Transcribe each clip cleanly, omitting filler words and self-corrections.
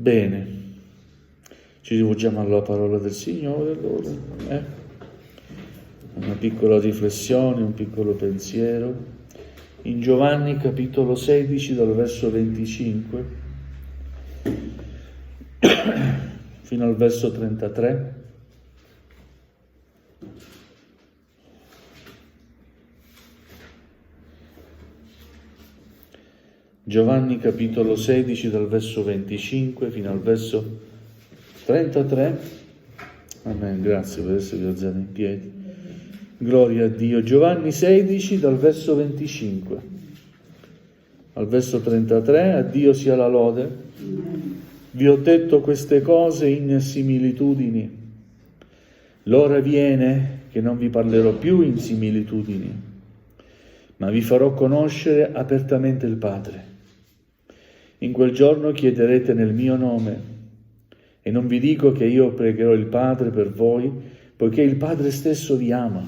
Bene, ci rivolgiamo alla parola del Signore allora. Una piccola riflessione, un piccolo pensiero. In Giovanni capitolo 16 dal verso 25 fino al verso 33. Giovanni capitolo 16 dal verso 25 fino al verso 33. Amen, grazie per esservi alzati in piedi. Gloria a Dio. Giovanni 16 dal verso 25 al verso 33. A Dio sia la lode. Vi ho detto queste cose in similitudini. L'ora viene che non vi parlerò più in similitudini, ma vi farò conoscere apertamente il Padre. In quel giorno chiederete nel mio nome, e non vi dico che io pregherò il Padre per voi, poiché il Padre stesso vi ama,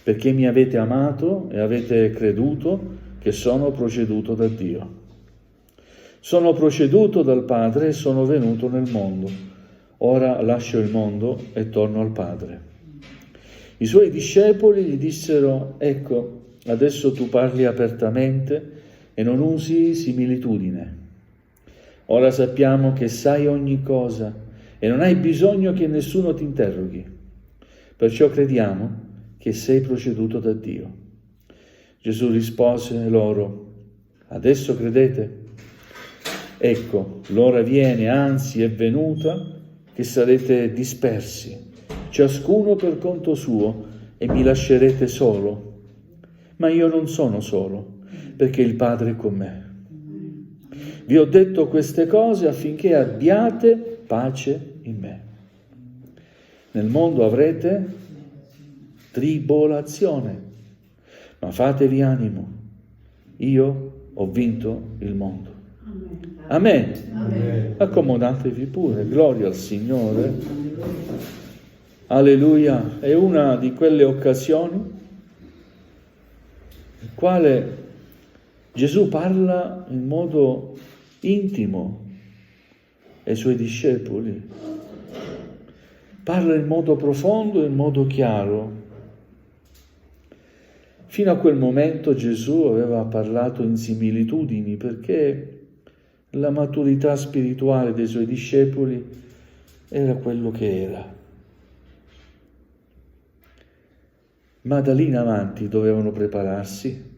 perché mi avete amato e avete creduto che sono proceduto da Dio. Sono proceduto dal Padre e sono venuto nel mondo. Ora lascio il mondo e torno al Padre. I suoi discepoli gli dissero: ecco, adesso tu parli apertamente e non usi similitudine. Ora sappiamo che sai ogni cosa e non hai bisogno che nessuno ti interroghi. Perciò crediamo che sei proceduto da Dio. Gesù rispose loro: adesso credete? Ecco, l'ora viene, anzi è venuta, che sarete dispersi, ciascuno per conto suo, e mi lascerete solo. Ma io non sono solo, perché il Padre è con me. Vi ho detto queste cose affinché abbiate pace in me. Nel mondo avrete tribolazione, ma fatevi animo. Io ho vinto il mondo. Amen. Amen. Accomodatevi pure, gloria al Signore. Alleluia. È una di quelle occasioni nel quale Gesù parla in modo intimo ai suoi discepoli, parla in modo profondo e in modo chiaro. Fino a quel momento Gesù aveva parlato in similitudini perché la maturità spirituale dei suoi discepoli era quello che era. Ma da lì in avanti dovevano prepararsi,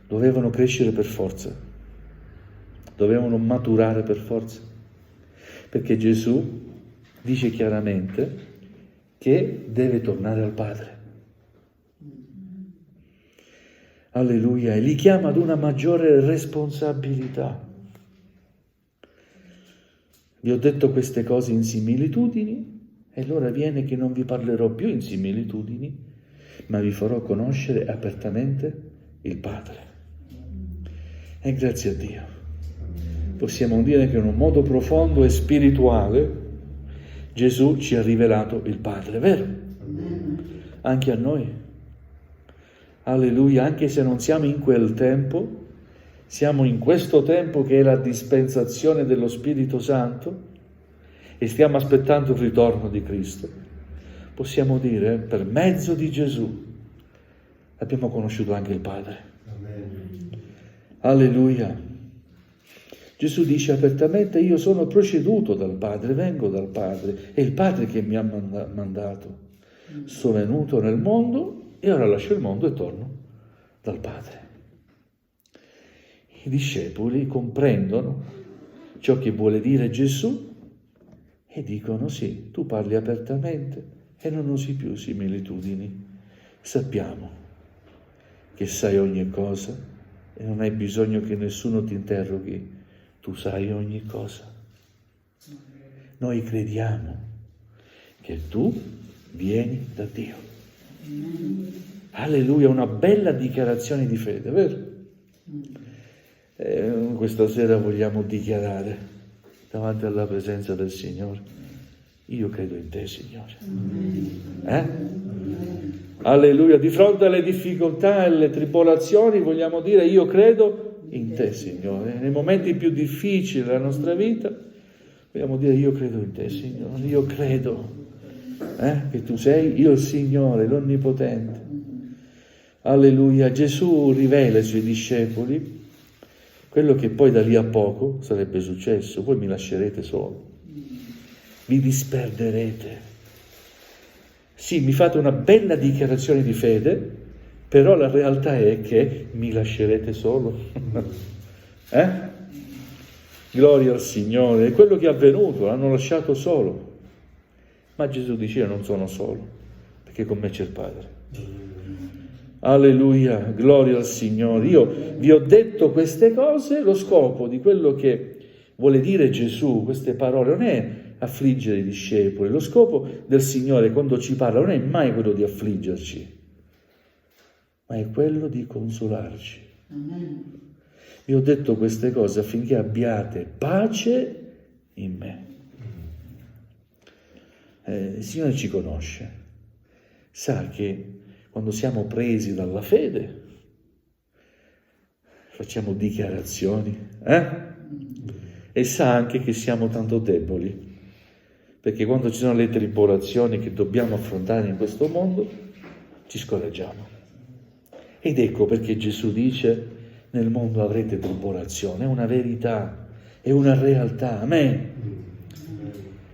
dovevano crescere per forza, dovevano maturare per forza, perché Gesù dice chiaramente che deve tornare al Padre. Alleluia, e li chiama ad una maggiore responsabilità. Vi ho detto queste cose in similitudini, e l'ora viene che non vi parlerò più in similitudini, ma vi farò conoscere apertamente il Padre. E grazie a Dio possiamo dire che in un modo profondo e spirituale Gesù ci ha rivelato il Padre, vero? Anche a noi. Alleluia, anche se non siamo in quel tempo, siamo in questo tempo che è la dispensazione dello Spirito Santo e stiamo aspettando il ritorno di Cristo. Possiamo dire, per mezzo di Gesù abbiamo conosciuto anche il Padre. Amen. Alleluia. Gesù dice apertamente: io sono proceduto dal Padre, vengo dal Padre, è il Padre che mi ha mandato. Sono venuto nel mondo e ora lascio il mondo e torno dal Padre. I discepoli comprendono ciò che vuole dire Gesù e dicono: sì, tu parli apertamente e non usi più similitudini. Sappiamo che sai ogni cosa e non hai bisogno che nessuno ti interroghi. Tu sai ogni cosa. Noi crediamo che tu vieni da Dio. Alleluia, una bella dichiarazione di fede, vero? Questa sera vogliamo dichiarare davanti alla presenza del Signore: io credo in te, Signore. Alleluia, di fronte alle difficoltà e alle tribolazioni vogliamo dire: io credo in te, Signore. Nei momenti più difficili della nostra vita vogliamo dire: io credo in te, Signore, io credo che tu sei il Signore, l'Onnipotente. Alleluia. Gesù rivela ai suoi discepoli quello che poi da lì a poco sarebbe successo: voi mi lascerete solo, vi disperderete. Sì, mi fate una bella dichiarazione di fede, però la realtà è che mi lascerete solo. Gloria al Signore. È quello che è avvenuto, l'hanno lasciato solo. Ma Gesù dice: io non sono solo, perché con me c'è il Padre. Alleluia, gloria al Signore. Io vi ho detto queste cose, lo scopo di quello che vuole dire Gesù, queste parole, non è affliggere i discepoli. Lo scopo del Signore quando ci parla non è mai quello di affliggerci, ma è quello di consolarci. Vi ho detto queste cose affinché abbiate pace in me. Il Signore ci conosce, sa che quando siamo presi dalla fede facciamo dichiarazioni, e sa anche che siamo tanto deboli, perché quando ci sono le tribolazioni che dobbiamo affrontare in questo mondo ci scoraggiamo. Ed ecco perché Gesù dice: nel mondo avrete tribolazione. È una verità, è una realtà, amen.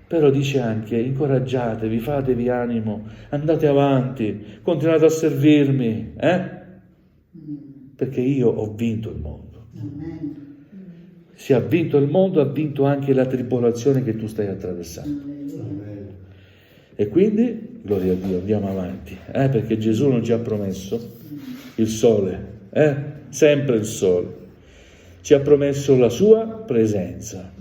Però dice anche: incoraggiatevi, fatevi animo, andate avanti, continuate a servirmi, perché io ho vinto il mondo. Se ha vinto il mondo, ha vinto anche la tribolazione che tu stai attraversando. E quindi, gloria a Dio, andiamo avanti, perché Gesù non ci ha promesso il sole, sempre il sole. Ci ha promesso la sua presenza,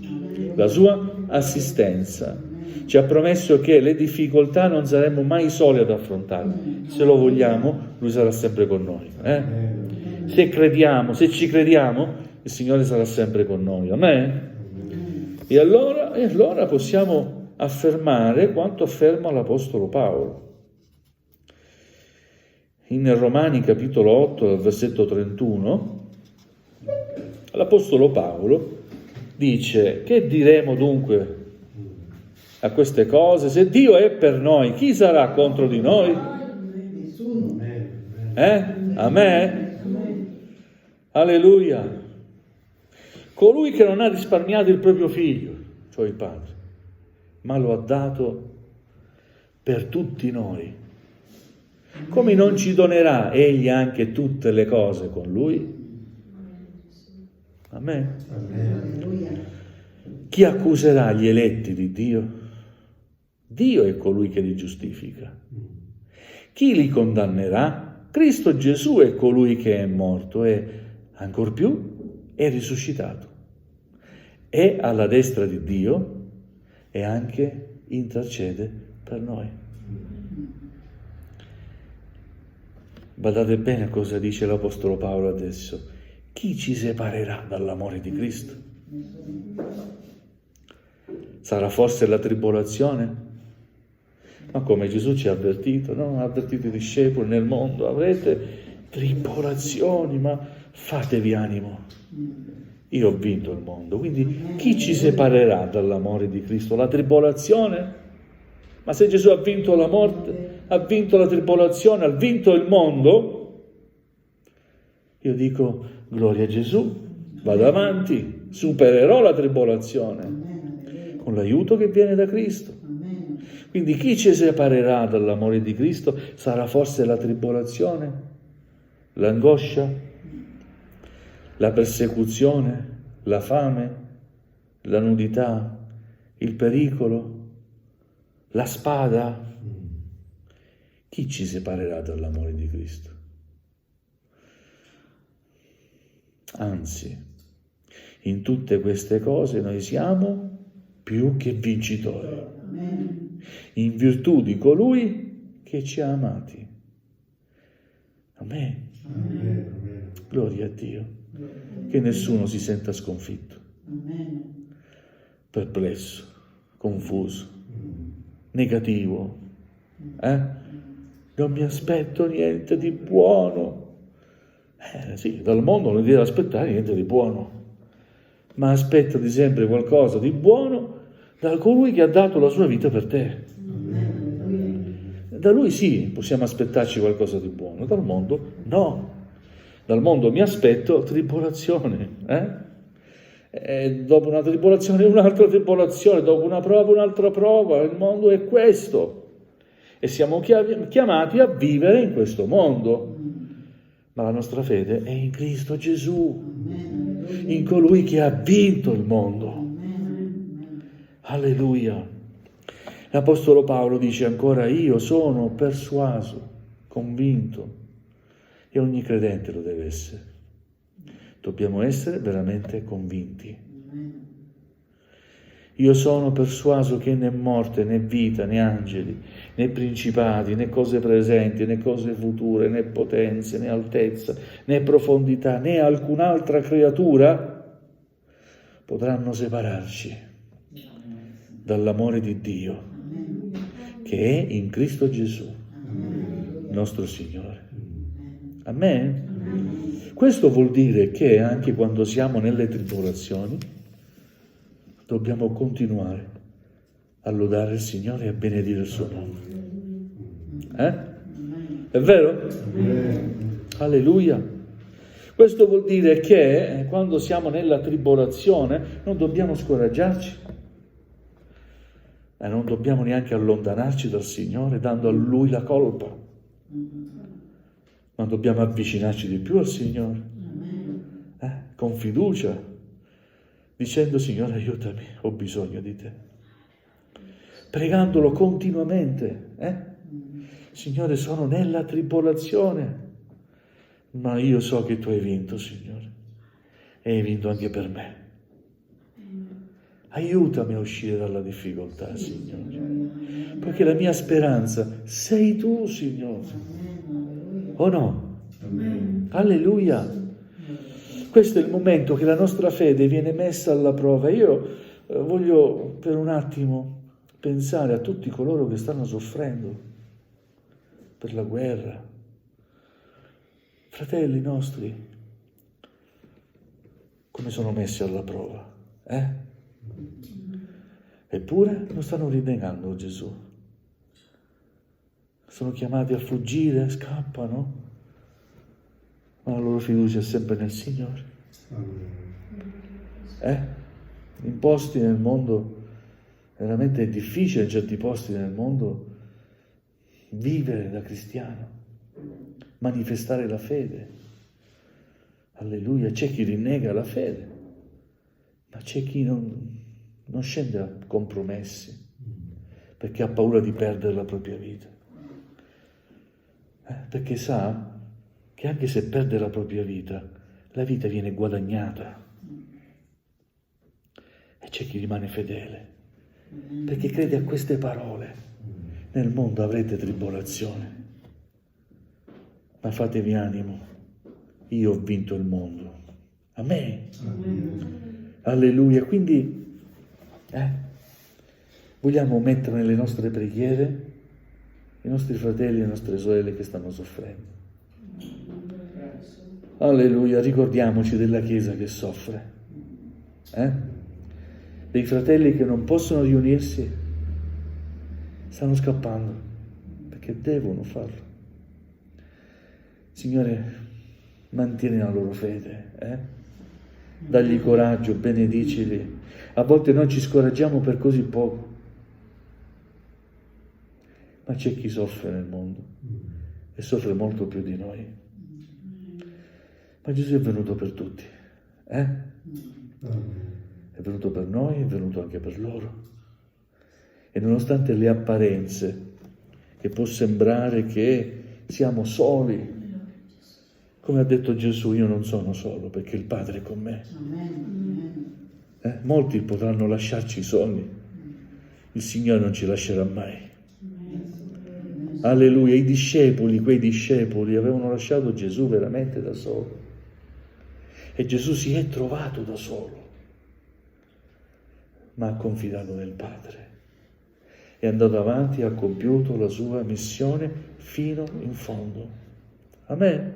la sua assistenza. Ci ha promesso che le difficoltà non saremmo mai soli ad affrontarle. Se lo vogliamo, Lui sarà sempre con noi. Se crediamo, se ci crediamo, il Signore sarà sempre con noi. Amen? E allora possiamo affermare quanto afferma l'Apostolo Paolo. In Romani capitolo 8, versetto 31, l'Apostolo Paolo dice: che diremo dunque a queste cose? Se Dio è per noi, chi sarà contro di noi? Amen? Alleluia. Colui che non ha risparmiato il proprio figlio, cioè il Padre, ma lo ha dato per tutti noi, come non ci donerà Egli anche tutte le cose con Lui? Amen. Chi accuserà gli eletti di Dio? Dio è colui che li giustifica. Chi li condannerà? Cristo Gesù è colui che è morto e, ancor più, è risuscitato. È alla destra di Dio e anche intercede per noi. Badate bene a cosa dice l'Apostolo Paolo adesso. Chi ci separerà dall'amore di Cristo? Sarà forse la tribolazione? Ma come Gesù ci ha avvertito, no? Ha avvertito i discepoli: nel mondo avrete tribolazioni, ma fatevi animo. Io ho vinto il mondo. Quindi chi ci separerà dall'amore di Cristo? La tribolazione? Ma se Gesù ha vinto la morte, ha vinto la tribolazione, ha vinto il mondo, io dico: gloria a Gesù, vado avanti, supererò la tribolazione con l'aiuto che viene da Cristo. Quindi chi ci separerà dall'amore di Cristo? Sarà forse la tribolazione, l'angoscia, la persecuzione, la fame, la nudità, il pericolo, la spada? Chi ci separerà dall'amore di Cristo? Anzi, in tutte queste cose noi siamo più che vincitori, in virtù di colui che ci ha amati. Amen. Gloria a Dio. Che nessuno si senta sconfitto, perplesso, confuso, negativo. Non mi aspetto niente di buono. Sì, dal mondo non deve aspettare niente di buono, ma aspettati sempre qualcosa di buono da colui che ha dato la sua vita per te. Da lui sì, possiamo aspettarci qualcosa di buono, dal mondo no. Dal mondo mi aspetto tribolazione, E dopo una tribolazione un'altra tribolazione, dopo una prova un'altra prova. Il mondo è questo e siamo chiamati a vivere in questo mondo, ma la nostra fede è in Cristo Gesù, in colui che ha vinto il mondo. Alleluia. L'Apostolo Paolo dice ancora: io sono persuaso, convinto, e ogni credente lo deve essere. Dobbiamo essere veramente convinti. Io sono persuaso che né morte, né vita, né angeli, né principati, né cose presenti, né cose future, né potenze, né altezza, né profondità, né alcun'altra creatura potranno separarci dall'amore di Dio, che è in Cristo Gesù, nostro Signore. Amen? Questo vuol dire che anche quando siamo nelle tribolazioni dobbiamo continuare a lodare il Signore e a benedire il suo nome. È vero? Alleluia. Questo vuol dire che quando siamo nella tribolazione non dobbiamo scoraggiarci, e non dobbiamo neanche allontanarci dal Signore dando a Lui la colpa, ma dobbiamo avvicinarci di più al Signore, con fiducia, dicendo: Signore, aiutami, ho bisogno di te. Pregandolo continuamente. Signore, sono nella tribolazione, ma io so che tu hai vinto, Signore, e hai vinto anche per me. Aiutami a uscire dalla difficoltà, Signore, perché la mia speranza sei tu, Signore. O no? Alleluia. Questo è il momento che la nostra fede viene messa alla prova. Io voglio per un attimo pensare a tutti coloro che stanno soffrendo per la guerra, fratelli nostri, come sono messi alla prova, Eppure non stanno rinnegando Gesù. Sono chiamati a fuggire, scappano, ma la loro fiducia è sempre nel Signore. In posti nel mondo, veramente è difficile in certi posti nel mondo vivere da cristiano, manifestare la fede. Alleluia, c'è chi rinnega la fede, ma c'è chi non scende a compromessi perché ha paura di perdere la propria vita. Perché sa che anche se perde la propria vita, la vita viene guadagnata. E c'è chi rimane fedele, perché crede a queste parole: nel mondo avrete tribolazione, ma fatevi animo, io ho vinto il mondo. Amen. Alleluia. Quindi vogliamo mettere nelle nostre preghiere i nostri fratelli e le nostre sorelle che stanno soffrendo. Alleluia, ricordiamoci della Chiesa che soffre, dei fratelli che non possono riunirsi, stanno scappando perché devono farlo. Signore, mantieni la loro fede, dagli coraggio, benedicili. A volte noi ci scoraggiamo per così poco, ma c'è chi soffre nel mondo e soffre molto più di noi. Ma Gesù è venuto per tutti, È venuto per noi, è venuto anche per loro. E nonostante le apparenze, che può sembrare che siamo soli, come ha detto Gesù, io non sono solo perché il Padre è con me. Molti potranno lasciarci soli, il Signore non ci lascerà mai. Alleluia, quei discepoli avevano lasciato Gesù veramente da solo. E Gesù si è trovato da solo, ma ha confidato nel Padre. È andato avanti e ha compiuto la sua missione fino in fondo. Amen.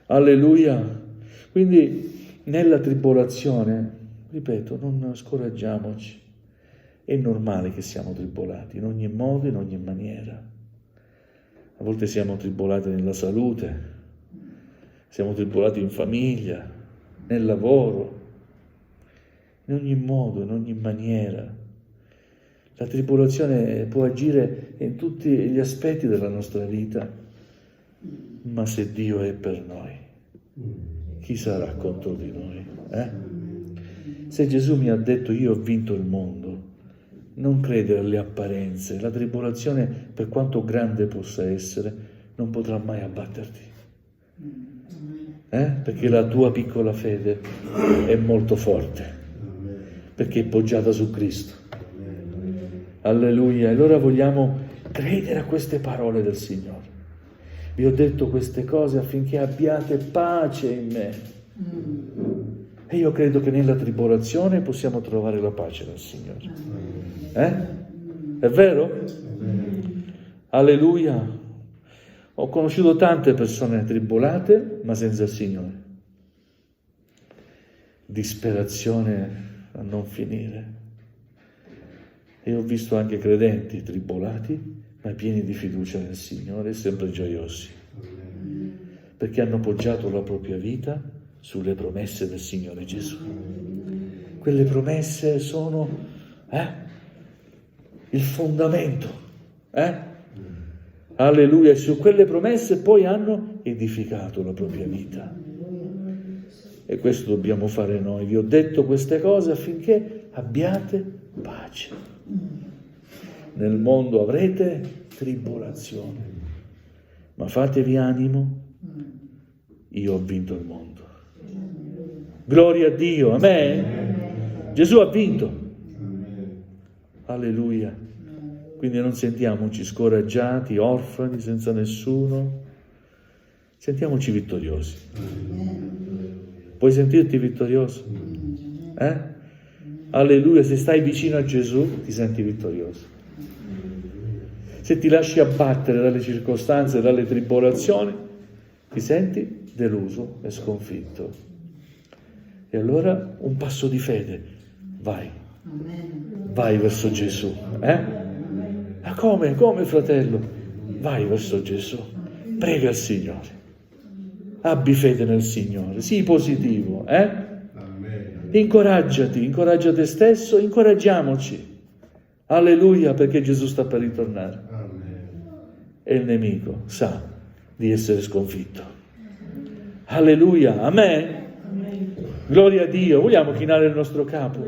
Alleluia. Quindi nella tribolazione, ripeto, non scoraggiamoci. È normale che siamo tribolati in ogni modo, in ogni maniera. A volte siamo tribolati nella salute, siamo tribolati in famiglia, nel lavoro, in ogni modo, in ogni maniera. La tribolazione può agire in tutti gli aspetti della nostra vita, ma se Dio è per noi, chi sarà contro di noi? Se Gesù mi ha detto io ho vinto il mondo, non credere alle apparenze. La tribolazione, per quanto grande possa essere, non potrà mai abbatterti. Perché la tua piccola fede è molto forte, perché è poggiata su Cristo. Alleluia. E allora vogliamo credere a queste parole del Signore. Vi ho detto queste cose affinché abbiate pace in me. E io credo che nella tribolazione possiamo trovare la pace del Signore. È vero? Alleluia. Ho conosciuto tante persone tribolate, ma senza il Signore. Disperazione a non finire. E ho visto anche credenti tribolati, ma pieni di fiducia nel Signore e sempre gioiosi, perché hanno poggiato la propria vita sulle promesse del Signore Gesù. Quelle promesse sono il fondamento. Alleluia. E su quelle promesse poi hanno edificato la propria vita. E questo dobbiamo fare noi. Vi ho detto queste cose affinché abbiate pace. Nel mondo avrete tribolazione, ma fatevi animo, io ho vinto il mondo. Gloria a Dio, amen. Gesù ha vinto. Alleluia. Quindi non sentiamoci scoraggiati, orfani, senza nessuno. Sentiamoci vittoriosi. Puoi sentirti vittorioso? Alleluia, se stai vicino a Gesù ti senti vittorioso. Se ti lasci abbattere dalle circostanze, dalle tribolazioni, ti senti deluso e sconfitto. E allora un passo di fede, vai verso Gesù. Ma come fratello? Vai verso Gesù, prega il Signore, abbi fede nel Signore, sii positivo, incoraggiati, incoraggia te stesso, incoraggiamoci. Alleluia, perché Gesù sta per ritornare. E il nemico sa di essere sconfitto. Alleluia, amen. Gloria a Dio. Vogliamo chinare il nostro capo.